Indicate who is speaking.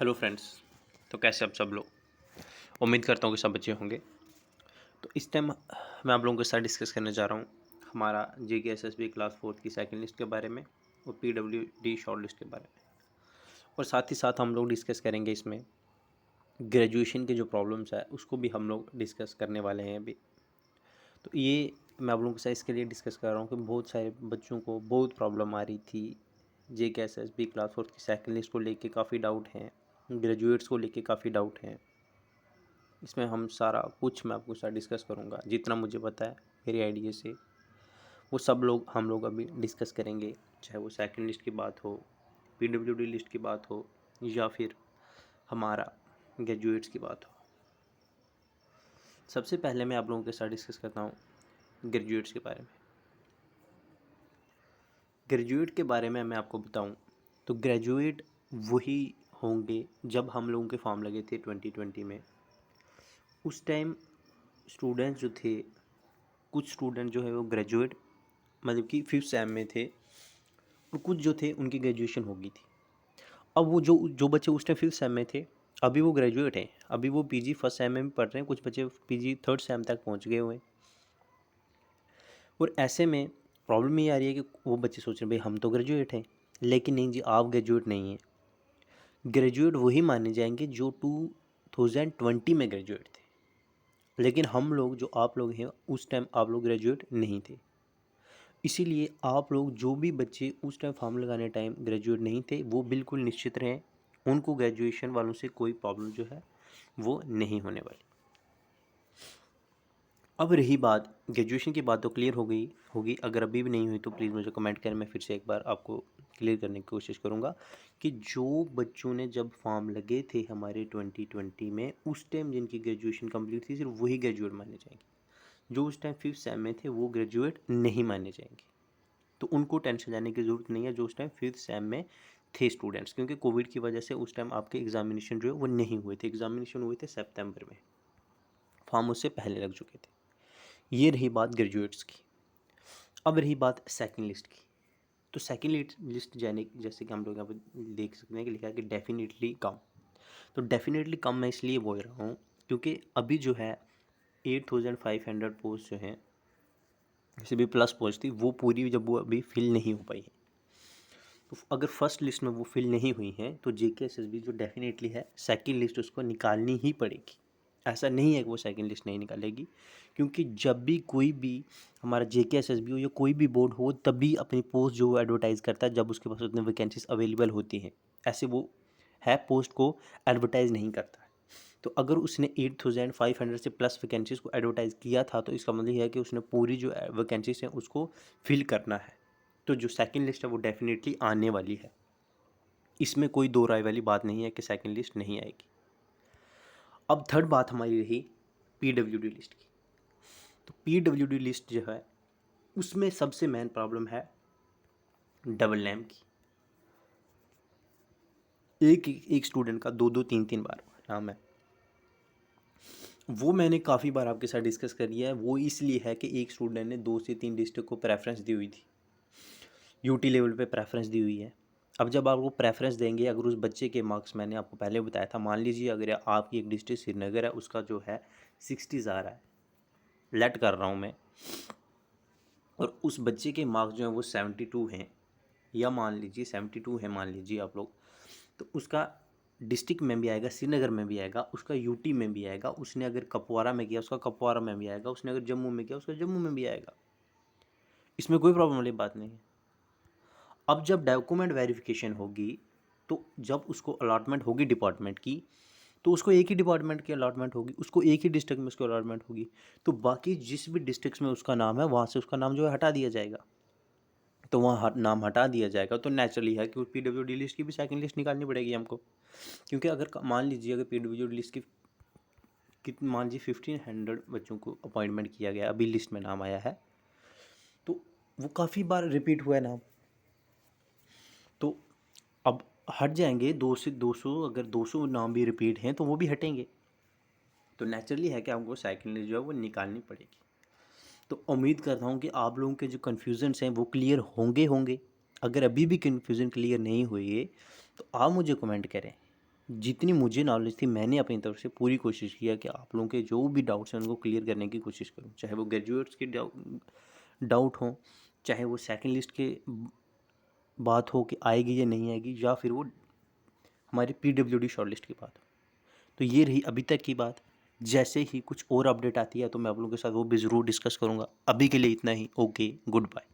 Speaker 1: Hello friends. तो कैसे आप सब लोग? उम्मीद करता हूँ कि सब अच्छे होंगे। तो इस टाइम मैं आप लोगों के साथ डिस्कस करने जा रहा हूँ हमारा JKSSB क्लास 4 की सेकंड लिस्ट के बारे में और PWD शॉर्ट लिस्ट के बारे में। और साथ ही साथ हम लोग डिस्कस करेंगे इसमें ग्रेजुएशन के जो प्रॉब्लम्स है उसको भी हम लोग डिस्कस करने वाले हैं अभी। तो ये मैं आप लोगों के साथ इसके लिए डिस्कस कर रहा हूँ कि बहुत सारे बच्चों को बहुत प्रॉब्लम आ रही थी। JKSSB क्लास 4 की सेकंड लिस्ट को लेके काफ़ी डाउट हैं, ग्रेजुएट्स को लेके काफ़ी डाउट हैं। इसमें हम सारा कुछ मैं आपके साथ डिस्कस करूँगा, जितना मुझे पता है मेरे आइडिया से वो सब लोग हम लोग अभी डिस्कस करेंगे। चाहे वो सेकंड लिस्ट की बात हो, PWD लिस्ट की बात हो या फिर हमारा ग्रेजुएट्स की बात हो। सबसे पहले मैं आप लोगों के साथ डिस्कस करता हूँ ग्रेजुएट्स के बारे में। ग्रेजुएट के बारे में मैं आपको बताऊँ तो ग्रेजुएट वही होंगे जब हम लोगों के फॉर्म लगे थे 2020 में। उस टाइम स्टूडेंट्स जो थे, कुछ स्टूडेंट जो है वो ग्रेजुएट मतलब कि 5th सेम में थे और कुछ जो थे उनकी ग्रेजुएशन हो गई थी। अब वो जो जो बच्चे उस टाइम 5th सेम में थे अभी वो ग्रेजुएट हैं, अभी वो PG फर्स्ट सेम में भी पढ़ रहे हैं, कुछ बच्चे PG थर्ड सेम तक पहुंच गए हुए हैं। और ऐसे में प्रॉब्लम ये आ रही है कि वो बच्चे सोच रहे हैं भाई हम तो ग्रेजुएट हैं, लेकिन नहीं जी, आप ग्रेजुएट नहीं हैं। ग्रेजुएट वही माने जाएंगे जो 2020 में ग्रेजुएट थे, लेकिन हम लोग जो आप लोग हैं उस टाइम आप लोग ग्रेजुएट नहीं थे। इसीलिए आप लोग जो भी बच्चे उस टाइम फॉर्म लगाने टाइम ग्रेजुएट नहीं थे वो बिल्कुल निश्चित रहें, उनको ग्रेजुएशन वालों से कोई प्रॉब्लम जो है वो नहीं होने वाली। अब रही बात ग्रेजुएशन की, बात तो क्लियर हो गई होगी। अगर अभी भी नहीं हुई तो प्लीज़ मुझे कमेंट करें, मैं फिर से एक बार आपको क्लियर करने की कोशिश करूँगा कि जो बच्चों ने जब फॉर्म लगे थे हमारे 2020 में उस टाइम जिनकी ग्रेजुएशन कंप्लीट थी सिर्फ वही ग्रेजुएट माने जाएंगे। जो उस टाइम 5th सेम में थे वो ग्रेजुएट नहीं माने जाएंगे। तो उनको टेंशन लेने की ज़रूरत नहीं है जो उस टाइम 5th सेम में थे स्टूडेंट्स, क्योंकि कोविड की वजह से उस टाइम आपके एग्जामिनेशन जो है वो नहीं हुए थे। एग्जामिनेशन हुए थे सितंबर में, फॉर्म उससे पहले लग चुके थे। ये रही बात ग्रेजुएट्स की। अब रही बात सेकंड लिस्ट की। तो सेकंड लिस्ट जाने जैसे कि हम लोग यहाँ पर देख सकते हैं कि लिखा है कि डेफिनेटली कम। तो डेफिनेटली कम मैं इसलिए बोल रहा हूँ क्योंकि अभी जो है 8500 पोस्ट जो हैं, जैसे भी प्लस पोस्ट थी वो पूरी जब वो अभी फिल नहीं हो पाई है। तो अगर फर्स्ट लिस्ट में वो फिल नहीं हुई हैं तो JKSSB जो डेफिनेटली है सेकंड लिस्ट उसको निकालनी ही पड़ेगी। ऐसा नहीं है कि वो सेकंड लिस्ट नहीं निकालेगी, क्योंकि जब भी कोई भी हमारा JKSSB हो या कोई भी बोर्ड हो तभी अपनी पोस्ट जो एडवर्टाइज़ करता है जब उसके पास उतनी वैकेंसीज अवेलेबल होती हैं। ऐसे वो है पोस्ट को एडवर्टाइज़ नहीं करता है। तो अगर उसने 8500 से प्लस वैकेंसीज़ को एडवर्टाइज़ किया था तो इसका मतलब यह है कि उसने पूरी जो वैकेंसीज हैं उसको फिल करना है। तो जो सेकंड लिस्ट है वो डेफिनेटली आने वाली है, इसमें कोई दो राय वाली बात नहीं है कि सेकंड लिस्ट नहीं आएगी। अब थर्ड बात हमारी रही PWD लिस्ट की। तो PWD लिस्ट जो है उसमें सबसे मेन प्रॉब्लम है डबल नेम की। एक स्टूडेंट का दो दो तीन तीन बार नाम है। वो मैंने काफ़ी बार आपके साथ डिस्कस करी है। वो इसलिए है कि एक स्टूडेंट ने 2 से 3 डिस्ट्रिक्ट को प्रेफरेंस दी हुई थी, यूटी लेवल पे प्रेफरेंस दी हुई है। अब जब आप वो प्रेफरेंस देंगे, अगर उस बच्चे के मार्क्स मैंने आपको पहले बताया था, मान लीजिए अगर आपकी एक डिस्ट्रिक्ट श्रीनगर है उसका जो है 60 आ रहा है, लेट कर रहा हूँ मैं, और उस बच्चे के मार्क्स जो हैं वो 72 हैं, या मान लीजिए 72 है मान लीजिए आप लोग, तो उसका डिस्ट्रिक्ट में भी आएगा, श्रीनगर में भी आएगा, उसका यूटी में भी आएगा, उसने अगर कपवारा में किया उसका कपवारा में भी आएगा, उसने अगर जम्मू में किया उसका जम्मू में भी आएगा। इसमें कोई प्रॉब्लम वाली बात नहीं है। अब जब डॉक्यूमेंट वेरिफिकेशन होगी तो जब उसको अलॉटमेंट होगी डिपार्टमेंट की, तो उसको एक ही डिपार्टमेंट की अलॉटमेंट होगी, उसको एक ही डिस्ट्रिक्ट में उसकी अलॉटमेंट होगी। तो बाकी जिस भी डिस्ट्रिक्ट में उसका नाम है वहाँ से उसका नाम जो है हटा दिया जाएगा। तो वहाँ नाम हटा दिया जाएगा तो नेचुरली है कि PWD लिस्ट की भी सेकंड लिस्ट निकालनी पड़ेगी हमको। क्योंकि अगर मान लीजिए अगर PWD लिस्ट की मान लीजिए 1500 बच्चों को अपॉइंटमेंट किया गया, अभी लिस्ट में नाम आया है, तो वो काफ़ी बार रिपीट हुआ है नाम, तो अब हट जाएंगे 2 से 200। अगर 200 नाम भी रिपीट हैं तो वो भी हटेंगे। तो नेचुरली है कि हमको सेकंड लिस्ट जो है वो निकालनी पड़ेगी। तो उम्मीद करता हूँ कि आप लोगों के जो कन्फ्यूजन्स हैं वो क्लियर होंगे। अगर अभी भी कन्फ्यूज़न क्लियर नहीं हुई है तो आप मुझे कमेंट करें, जितनी मुझे नॉलेज थी मैंने अपनी तरफ से पूरी कोशिश किया कि आप लोगों के जो भी डाउट्स हैं उनको क्लियर करने की कोशिश करूँ, चाहे वो ग्रेजुएट्स के डाउट हों, चाहे वो सेकंड लिस्ट के बात हो कि आएगी या नहीं आएगी, या फिर वो हमारी PWD शॉर्ट लिस्ट की बात हो। तो ये रही अभी तक की बात। जैसे ही कुछ और अपडेट आती है तो मैं आप लोगों के साथ वो भी ज़रूर डिस्कस करूँगा। अभी के लिए इतना ही। Okay, good bye.